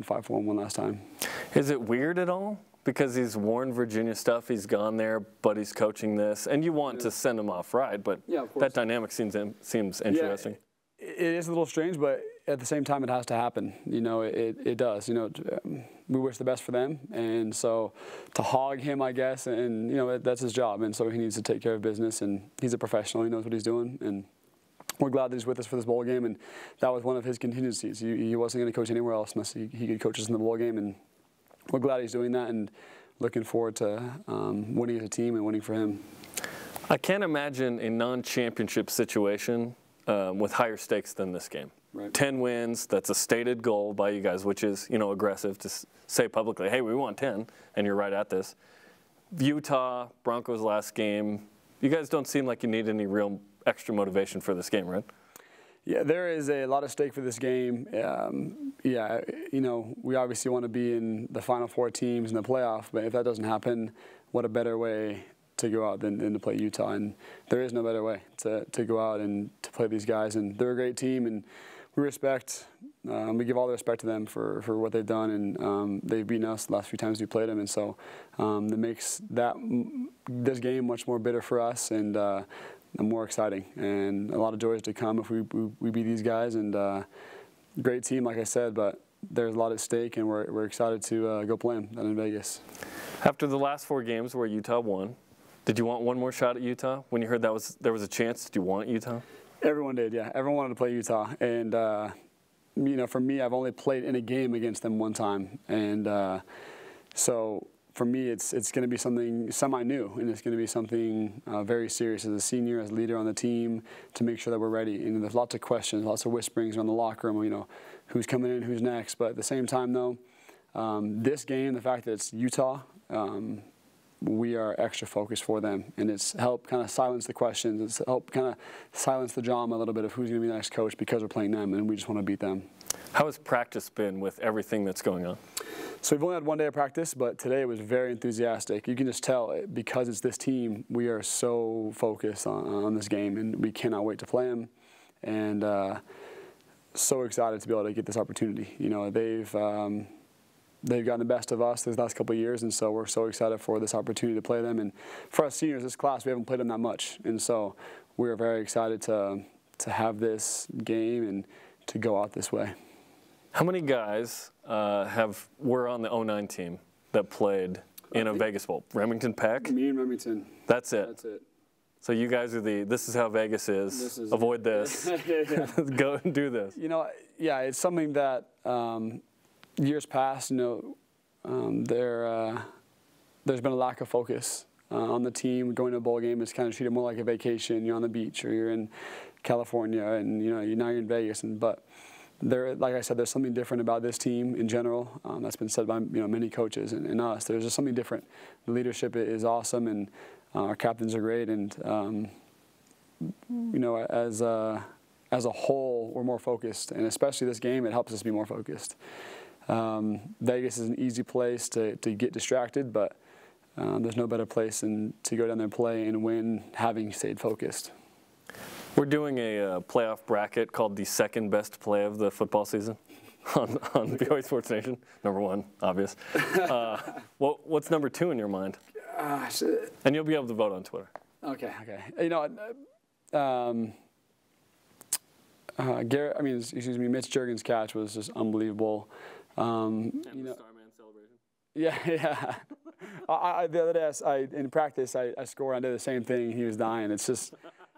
went 5-4 and won last time. Is it weird at all? Because he's worn Virginia stuff, he's gone there, but he's coaching this, and you want to send him off right, but that dynamic seems interesting. Yeah, it is a little strange, but at the same time, it has to happen. You know, it does. You know, we wish the best for them, and so to hog him, I guess, and you know, that's his job, and so he needs to take care of business, and he's a professional. He knows what he's doing, and we're glad that he's with us for this bowl game, and that was one of his contingencies. He wasn't going to coach anywhere else unless he could coach us in the bowl game, and we're glad he's doing that and looking forward to winning as a team and winning for him. I can't imagine a non-championship situation with higher stakes than this game. Right. 10 wins, that's a stated goal by you guys, which is, you know, aggressive to say publicly, hey, we want 10, and you're right at this. Utah, Broncos last game, you guys don't seem like you need any real extra motivation for this game, right? Yeah, there is a lot of stake for this game. Yeah, you know, we obviously want to be in the Final Four teams in the playoff, but if that doesn't happen, what a better way to go out than to play Utah. And there is no better way to go out and to play these guys. And they're a great team, and we respect, we give all the respect to them for what they've done, and they've beaten us the last few times we played them. And so that makes this game much more bitter for us, and more exciting, and a lot of joys to come if we beat these guys. And great team, like I said, but there's a lot at stake, and we're excited to go play them down in Vegas. After the last 4 games where Utah won, did you want one more shot at Utah? When you heard there was a chance, did you want Utah? Everyone did, yeah. Everyone wanted to play Utah, and you know, for me, I've only played in a game against them one time, and so for me, it's going to be something semi-new, and it's going to be something very serious as a senior, as a leader on the team, to make sure that we're ready. And there's lots of questions, lots of whisperings around the locker room, you know, who's coming in, who's next. But at the same time, though, this game, the fact that it's Utah, we are extra focused for them, and it's helped kind of silence the questions. It's helped kind of silence the drama a little bit of who's going to be the next coach, because we're playing them, and we just want to beat them. How has practice been with everything that's going on? So we've only had one day of practice, but today it was very enthusiastic. You can just tell, because it's this team, we are so focused on this game, and we cannot wait to play them, and so excited to be able to get this opportunity. You know, they've gotten the best of us these last couple of years, and so we're so excited for this opportunity to play them. And for us seniors, this class, we haven't played them that much, and so we're very excited to have this game and to go out this way. How many guys were on the 09 team that played in a Vegas Bowl? Remington Peck? Me and Remington. That's it? That's it. So you guys are this is how Vegas is. Avoid this. Go and do this. You know, yeah, it's something that years past, you know, there's been a lack of focus on the team. Going to a bowl game is kind of treated more like a vacation. You're on the beach, or you're in California, and you know, now you're in Vegas. But like I said, there's something different about this team in general. That's been said by, you know, many coaches and us. There's just something different. The leadership is awesome, and our captains are great. And you know, as a whole, we're more focused, and especially this game, it helps us be more focused. Vegas is an easy place to get distracted, but there's no better place than to go down there and play and win, having stayed focused. We're doing a playoff bracket called the second best play of the football season on BYU Sports Nation. Number 1, obvious. What's number 2 in your mind? And you'll be able to vote on Twitter. Okay. You know, Mitch Juergens' catch was just unbelievable. And you know, the Starman celebration. Yeah. The other day, in practice, I scored. I did the same thing. He was dying. It's just,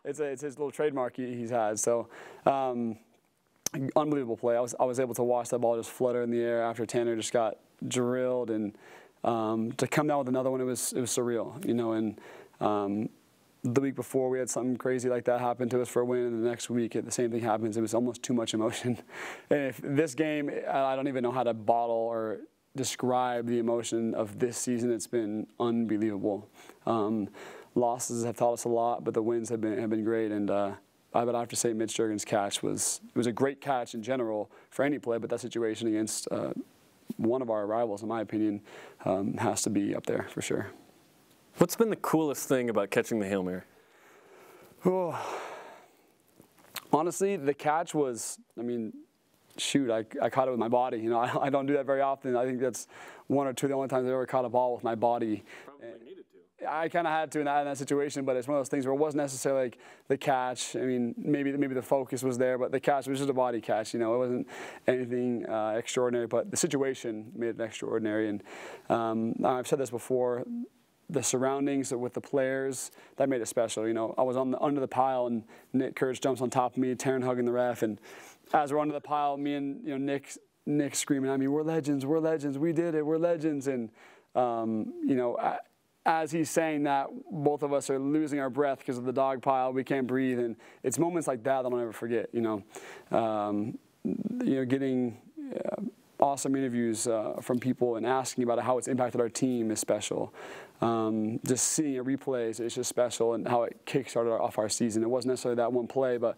it's his little trademark he's had. So, unbelievable play. I was able to watch that ball just flutter in the air after Tanner just got drilled, and to come down with another one, it was surreal. You know, and the week before we had something crazy like that happen to us for a win, and the next week the same thing happens. It was almost too much emotion. And if this game, I don't even know how to bottle or describe the emotion of this season. It's been unbelievable. Losses have taught us a lot, but the wins have been great. And I would have to say Mitch Juergens' catch was a great catch in general for any play, but that situation against one of our rivals, in my opinion, has to be up there for sure. What's been the coolest thing about catching the Hail Mary? Oh, honestly, the catch was, I mean, shoot, I caught it with my body. You know, I don't do that very often. I think that's one or two of the only times I've ever caught a ball with my body. Probably needed to. I kind of had to in that situation, but it's one of those things where it wasn't necessarily like the catch. I mean, maybe the focus was there, but the catch was just a body catch. You know, it wasn't anything extraordinary, but the situation made it extraordinary. And I've said this before. The surroundings with the players, that made it special. You know, I was under the pile, and Nick Kurtz jumps on top of me, tearing, hugging the ref, and as we're under the pile, me and Nick screaming at me, "We're legends, we did it, we're legends." And as he's saying that, both of us are losing our breath because of the dog pile. We can't breathe, and it's moments like that I'll never forget. Getting awesome interviews from people and asking about how it's impacted our team is special. Just seeing it replays, it's just special, and how it kickstarted off our season. It wasn't necessarily that one play, but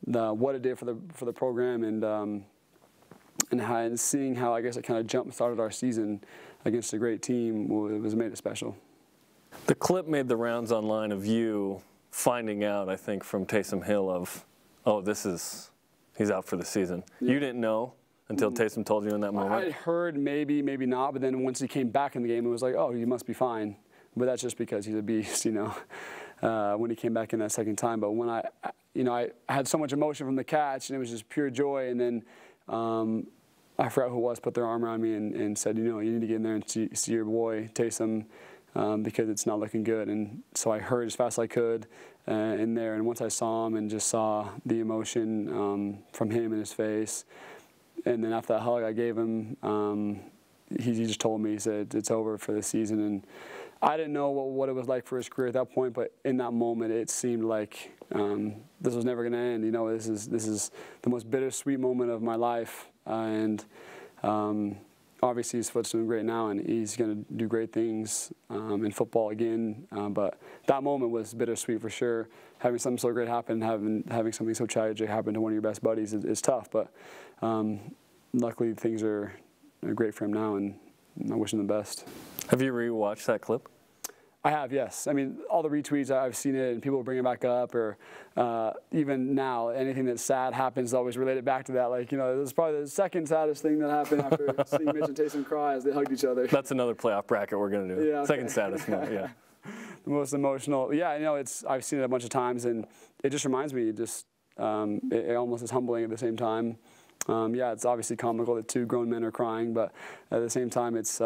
what it did for the program, and seeing how, I guess, it kind of jump started our season against a great team was made it special. The clip made the rounds online of you finding out, I think, from Taysom Hill of, oh, he's out for the season. Yeah. You didn't know until Taysom told you in that moment? I heard maybe not, but then once he came back in the game, it was like, oh, he must be fine. But that's just because he's a beast, when he came back in that second time. But when I had so much emotion from the catch, and it was just pure joy. And then I forgot who it was, put their arm around me and said, you need to get in there and see your boy, Taysom, because it's not looking good. And so I hurried as fast as I could in there. And once I saw him and just saw the emotion from him in his face, and then after that hug I gave him, he just told me, he said, it's over for the season. And I didn't know what it was like for his career at that point, but in that moment it seemed like this was never going to end. This is the most bittersweet moment of my life. And obviously his foot's doing great now, and he's going to do great things in football again. But that moment was bittersweet for sure. Having something so great happen, having something so tragic happen to one of your best buddies is tough. But luckily things are great for him now, and I wish him the best. Have you rewatched that clip? I have, yes. I mean, all the retweets, I've seen it, and people bring it back up, or even now, anything that's sad happens, always relate it back to that. Like, this is probably the second saddest thing that happened after seeing Mitch and Taysom cry as they hugged each other. That's another playoff bracket we're going to do. Yeah, okay. Second saddest moment, yeah. The most emotional. Yeah, I've seen it a bunch of times, and it just reminds me, it almost is humbling at the same time. It's obviously comical that two grown men are crying, but at the same time, it's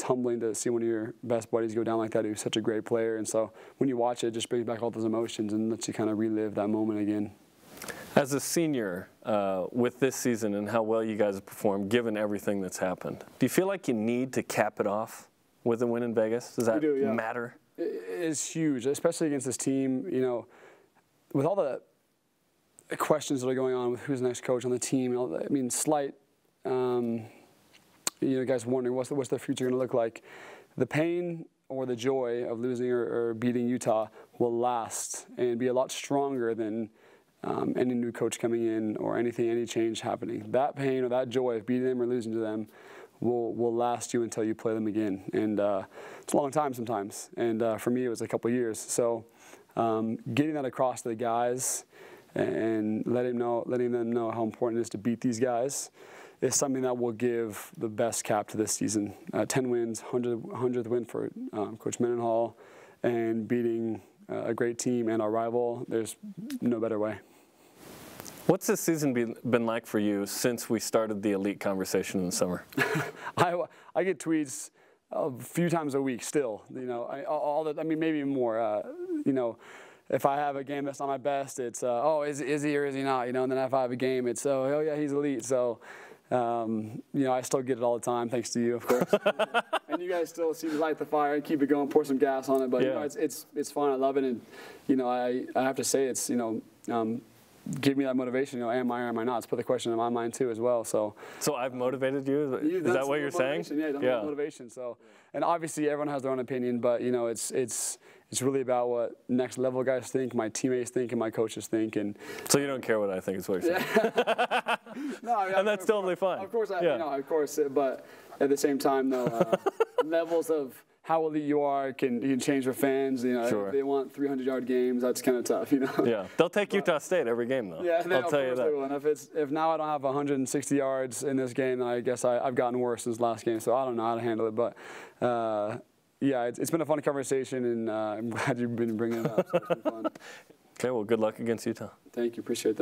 humbling to see one of your best buddies go down like that, who's such a great player. And so when you watch it, it just brings back all those emotions and lets you kind of relive that moment again. As a senior, with this season and how well you guys have performed, given everything that's happened, do you feel like you need to cap it off with a win in Vegas? Does that matter? It is huge, especially against this team. With all the questions that are going on with who's the next coach on the team. I mean, slight, guys wondering what's the future going to look like. The pain or the joy of losing or beating Utah will last and be a lot stronger than any new coach coming in or any change happening. That pain or that joy of beating them or losing to them will last you until you play them again. And it's a long time sometimes. And for me, it was a couple years. So getting that across to the guys and letting them know how important it is to beat these guys is something that will give the best cap to this season. 10 wins, 100th win for Coach Mendenhall, and beating a great team and our rival. There's no better way. What's this season been like for you since we started the elite conversation in the summer? I get tweets a few times a week still. Maybe more. If I have a game that's not my best, it's, is he or is he not? And then if I have a game, it's, oh yeah, he's elite. So, I still get it all the time, thanks to you, of course. And you guys still seem to light the fire and keep it going, pour some gas on it. But, it's fun. I love it. And, I have to say it's, give me that motivation. Am I or am I not? It's put the question in my mind, too, as well. So I've motivated you? Is that what you're saying? Yeah, motivation. So, and obviously everyone has their own opinion, but, it's really about what next level guys think, my teammates think, and my coaches think. And so you don't care what I think is what you're saying. No, and that's totally fine. Of course, of course. But at the same time, though, levels of how elite you are can change for fans. You know, Sure. if they want 300-yard games, that's kind of tough. You know. Yeah, they'll take Utah State every game though. Yeah, I'll tell you that. And if now I don't have 160 yards in this game, then I guess I've gotten worse since last game. So I don't know how to handle it, but. Yeah, it's been a fun conversation, and I'm glad you've been bringing it up. So it's been fun. Okay, well, good luck against Utah. Thank you. Appreciate that.